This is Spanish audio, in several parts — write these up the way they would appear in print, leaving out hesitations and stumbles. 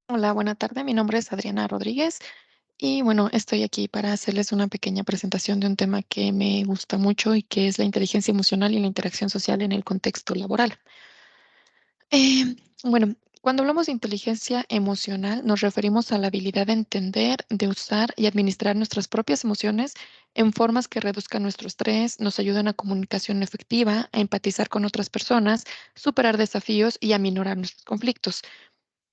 Hola, buena tarde. Mi nombre es Adriana Rodríguez y bueno, estoy aquí para hacerles una pequeña presentación de un tema que me gusta mucho y que es la inteligencia emocional y la interacción social en el contexto laboral. Bueno, cuando hablamos de inteligencia emocional, nos referimos a la habilidad de entender, de usar y administrar nuestras propias emociones en formas que reduzcan nuestro estrés, nos ayuden a comunicación efectiva, a empatizar con otras personas, superar desafíos y a minorar nuestros conflictos.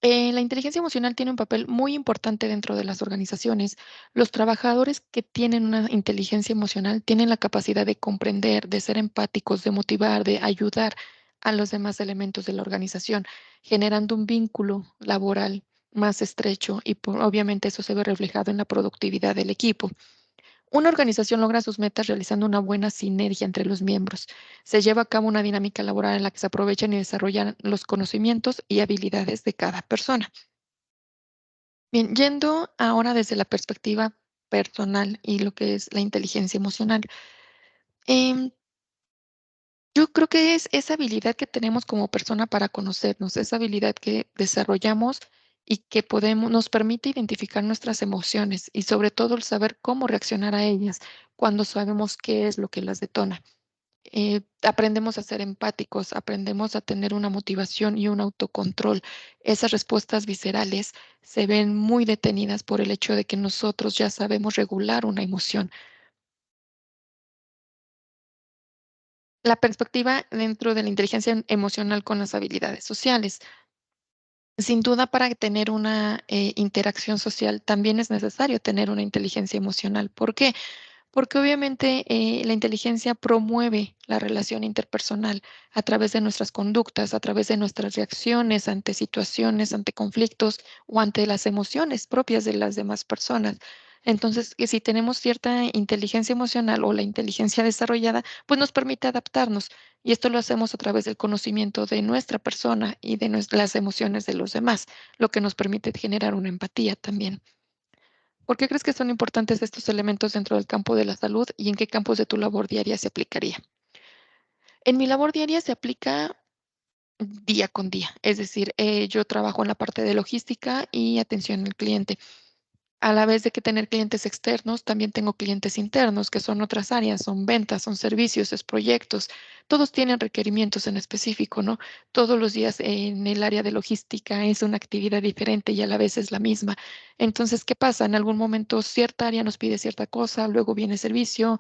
La inteligencia emocional tiene un papel muy importante dentro de las organizaciones. Los trabajadores que tienen una inteligencia emocional tienen la capacidad de comprender, de ser empáticos, de motivar, de ayudar a los demás elementos de la organización, generando un vínculo laboral más estrecho y obviamente eso se ve reflejado en la productividad del equipo. Una organización logra sus metas realizando una buena sinergia entre los miembros. Se lleva a cabo una dinámica laboral en la que se aprovechan y desarrollan los conocimientos y habilidades de cada persona. Bien, yendo ahora desde la perspectiva personal y lo que es la inteligencia emocional. em, yo creo que es esa habilidad que tenemos como persona para conocernos, esa habilidad que desarrollamos y que podemos, nos permite identificar nuestras emociones y sobre todo el saber cómo reaccionar a ellas cuando sabemos qué es lo que las detona. Aprendemos a ser empáticos, aprendemos a tener una motivación y un autocontrol. Esas respuestas viscerales se ven muy detenidas por el hecho de que nosotros ya sabemos regular una emoción. La perspectiva dentro de la inteligencia emocional con las habilidades sociales. Sin duda, para tener una interacción social también es necesario tener una inteligencia emocional. ¿Por qué? Porque obviamente la inteligencia promueve la relación interpersonal a través de nuestras conductas, a través de nuestras reacciones ante situaciones, ante conflictos o ante las emociones propias de las demás personas. Entonces, que si tenemos cierta inteligencia emocional o la inteligencia desarrollada, pues nos permite adaptarnos. Y esto lo hacemos a través del conocimiento de nuestra persona y de las emociones de los demás, lo que nos permite generar una empatía también. ¿Por qué crees que son importantes estos elementos dentro del campo de la salud y en qué campos de tu labor diaria se aplicaría? En mi labor diaria se aplica día con día, es decir, yo trabajo en la parte de logística y atención al cliente. A la vez de que tener clientes externos, también tengo clientes internos, que son otras áreas, son ventas, son servicios, es proyectos. Todos tienen requerimientos en específico, ¿no? Todos los días en el área de logística es una actividad diferente y a la vez es la misma. Entonces, ¿qué pasa? En algún momento cierta área nos pide cierta cosa, luego viene servicio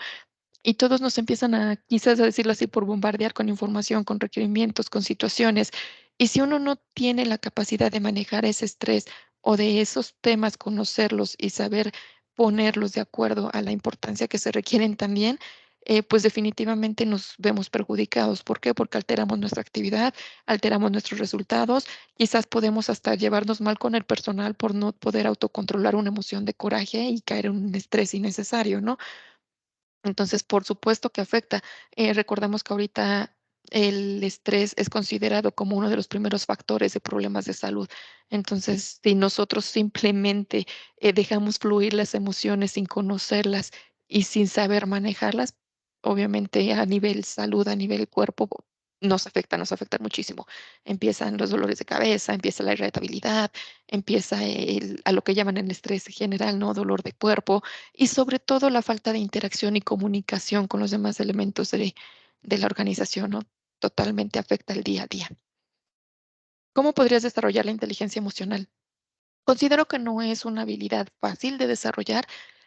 y todos nos empiezan a, quizás a decirlo así, por bombardear con información, con requerimientos, con situaciones. Y si uno no tiene la capacidad de manejar ese estrés o de esos temas, conocerlos y saber ponerlos de acuerdo a la importancia que se requieren también, pues definitivamente nos vemos perjudicados. ¿Por qué? Porque alteramos nuestra actividad, alteramos nuestros resultados, quizás podemos hasta llevarnos mal con el personal por no poder autocontrolar una emoción de coraje y caer en un estrés innecesario, ¿no? Entonces, por supuesto que afecta. Recordemos que ahorita el estrés es considerado como uno de los primeros factores de problemas de salud. Entonces, si nosotros simplemente dejamos fluir las emociones sin conocerlas y sin saber manejarlas, obviamente a nivel salud, a nivel cuerpo, nos afecta muchísimo. Empiezan los dolores de cabeza, empieza la irritabilidad, empieza a lo que llaman el estrés general, ¿no? Dolor de cuerpo y sobre todo la falta de interacción y comunicación con los demás elementos de la organización, ¿no? Totalmente afecta el día a día. ¿Cómo podrías desarrollar la inteligencia emocional? Considero que no es una habilidad fácil de desarrollar.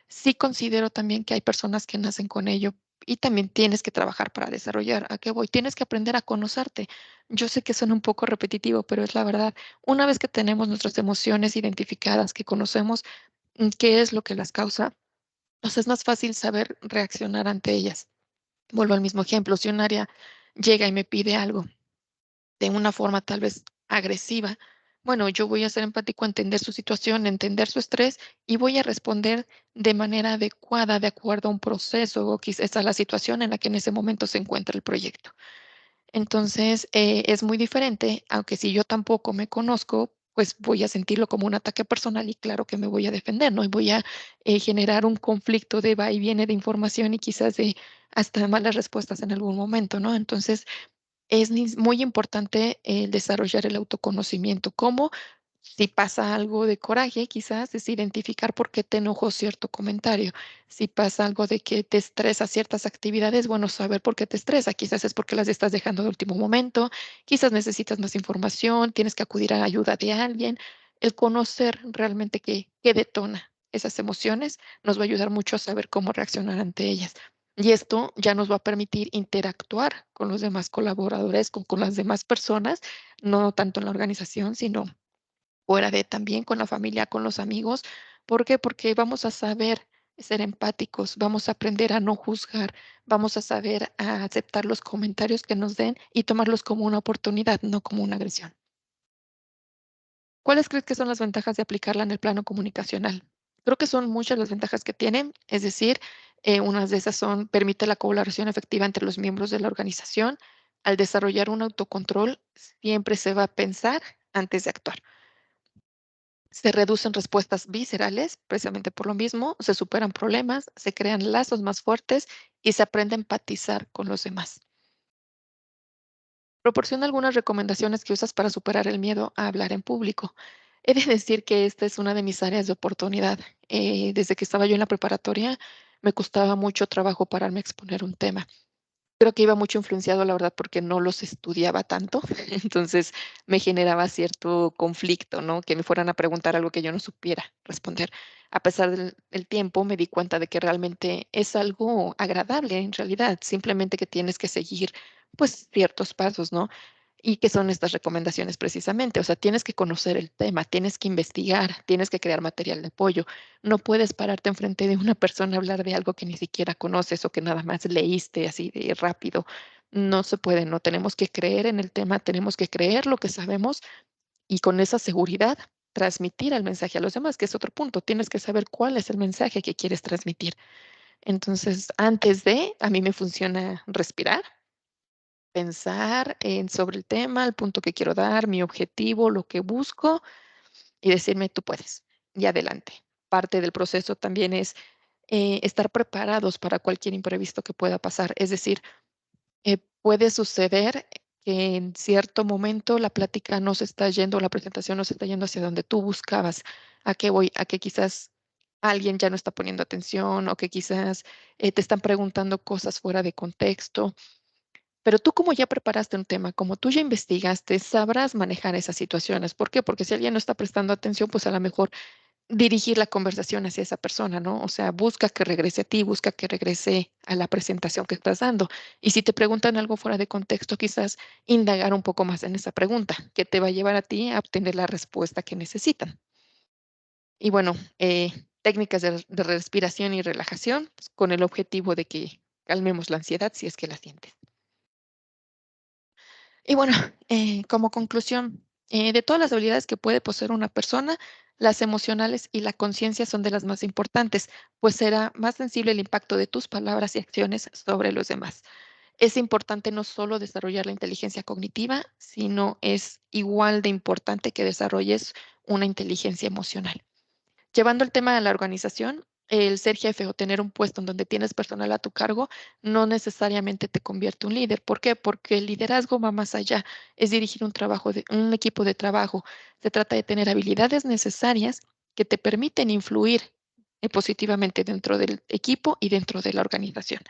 Sí considero también que hay personas que nacen con ello y también tienes que trabajar para desarrollar. ¿A qué voy? Tienes que aprender a conocerte. Yo sé que suena un poco repetitivo, pero es la verdad. Una vez que tenemos nuestras emociones identificadas, que conocemos qué es lo que las causa, pues es más fácil saber reaccionar ante ellas. Vuelvo al mismo ejemplo, si un área llega y me pide algo de una forma tal vez agresiva, bueno, yo voy a ser empático, a entender su situación, entender su estrés y voy a responder de manera adecuada, de acuerdo a un proceso o quizás a la situación en la que en ese momento se encuentra el proyecto. Entonces, es muy diferente, aunque si yo tampoco me conozco, pues voy a sentirlo como un ataque personal y claro que me voy a defender, ¿no? Y voy a generar un conflicto de va y viene de información y quizás de hasta malas respuestas en algún momento, ¿no? Entonces, es muy importante desarrollar el autoconocimiento. ¿Cómo? Si pasa algo de coraje, quizás es identificar por qué te enojó cierto comentario. Si pasa algo de que te estresa ciertas actividades, bueno, saber por qué te estresa. Quizás es porque las estás dejando de último momento, quizás necesitas más información, tienes que acudir a ayuda de alguien. El conocer realmente qué detona esas emociones nos va a ayudar mucho a saber cómo reaccionar ante ellas. Y esto ya nos va a permitir interactuar con los demás colaboradores, con las demás personas, no tanto en la organización, sino fuera de también con la familia, con los amigos. ¿Por qué? Porque vamos a saber ser empáticos, vamos a aprender a no juzgar, vamos a saber a aceptar los comentarios que nos den y tomarlos como una oportunidad, no como una agresión. ¿Cuáles crees que son las ventajas de aplicarla en el plano comunicacional? Creo que son muchas las ventajas que tienen, es decir, unas de esas son, permite la colaboración efectiva entre los miembros de la organización. Al desarrollar un autocontrol, siempre se va a pensar antes de actuar. Se reducen respuestas viscerales, precisamente por lo mismo, se superan problemas, se crean lazos más fuertes y se aprende a empatizar con los demás. Proporciona algunas recomendaciones que usas para superar el miedo a hablar en público. He de decir que esta es una de mis áreas de oportunidad. Desde que estaba yo en la preparatoria, me costaba mucho trabajo pararme a exponer un tema. Creo que iba mucho influenciado, la verdad, porque no los estudiaba tanto, entonces me generaba cierto conflicto, ¿no? Que me fueran a preguntar algo que yo no supiera responder. A pesar del tiempo, me di cuenta de que realmente es algo agradable en realidad, simplemente que tienes que seguir, pues, ciertos pasos, ¿no? ¿Y qué son estas recomendaciones precisamente? O sea, tienes que conocer el tema, tienes que investigar, tienes que crear material de apoyo. No puedes pararte enfrente de una persona a hablar de algo que ni siquiera conoces o que nada más leíste así de rápido. No se puede, no tenemos que creer en el tema, tenemos que creer lo que sabemos y con esa seguridad transmitir el mensaje a los demás, que es otro punto. Tienes que saber cuál es el mensaje que quieres transmitir. Entonces, antes de, a mí me funciona respirar, pensar en sobre el tema, el punto que quiero dar, mi objetivo, lo que busco y decirme, tú puedes y adelante. Parte del proceso también es estar preparados para cualquier imprevisto que pueda pasar. Es decir, puede suceder que en cierto momento la plática no se está yendo, la presentación no se está yendo hacia donde tú buscabas. ¿A qué voy? A que quizás alguien ya no está poniendo atención o que quizás te están preguntando cosas fuera de contexto. Pero tú como ya preparaste un tema, como tú ya investigaste, sabrás manejar esas situaciones. ¿Por qué? Porque si alguien no está prestando atención, pues a lo mejor dirigir la conversación hacia esa persona, ¿no? O sea, busca que regrese a ti, busca que regrese a la presentación que estás dando. Y si te preguntan algo fuera de contexto, quizás indagar un poco más en esa pregunta, que te va a llevar a ti a obtener la respuesta que necesitan. Y bueno, técnicas de respiración y relajación, pues, con el objetivo de que calmemos la ansiedad si es que la sientes. Y bueno, como conclusión, de todas las habilidades que puede poseer una persona, las emocionales y la conciencia son de las más importantes, pues será más sensible el impacto de tus palabras y acciones sobre los demás. Es importante no solo desarrollar la inteligencia cognitiva, sino es igual de importante que desarrolles una inteligencia emocional. Llevando el tema de la organización, el ser jefe o tener un puesto en donde tienes personal a tu cargo no necesariamente te convierte en un líder. ¿Por qué? Porque el liderazgo va más allá, es dirigir un equipo de trabajo. Se trata de tener habilidades necesarias que te permiten influir positivamente dentro del equipo y dentro de la organización.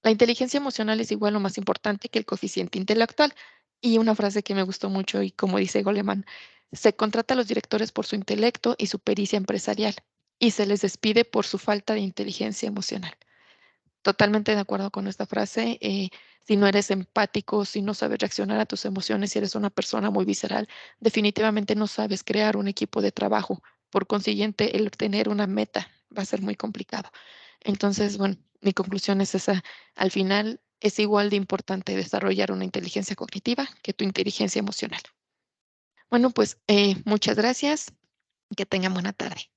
La inteligencia emocional es igual o más importante que el coeficiente intelectual. Y una frase que me gustó mucho y como dice Goleman, se contrata a los directores por su intelecto y su pericia empresarial y se les despide por su falta de inteligencia emocional. Totalmente de acuerdo con esta frase. Si no eres empático, si no sabes reaccionar a tus emociones, si eres una persona muy visceral, definitivamente no sabes crear un equipo de trabajo. Por consiguiente, el tener una meta va a ser muy complicado. Entonces, bueno, mi conclusión es esa. Al final, es igual de importante desarrollar una inteligencia cognitiva que tu inteligencia emocional. Bueno, pues muchas gracias y que tengan buena tarde.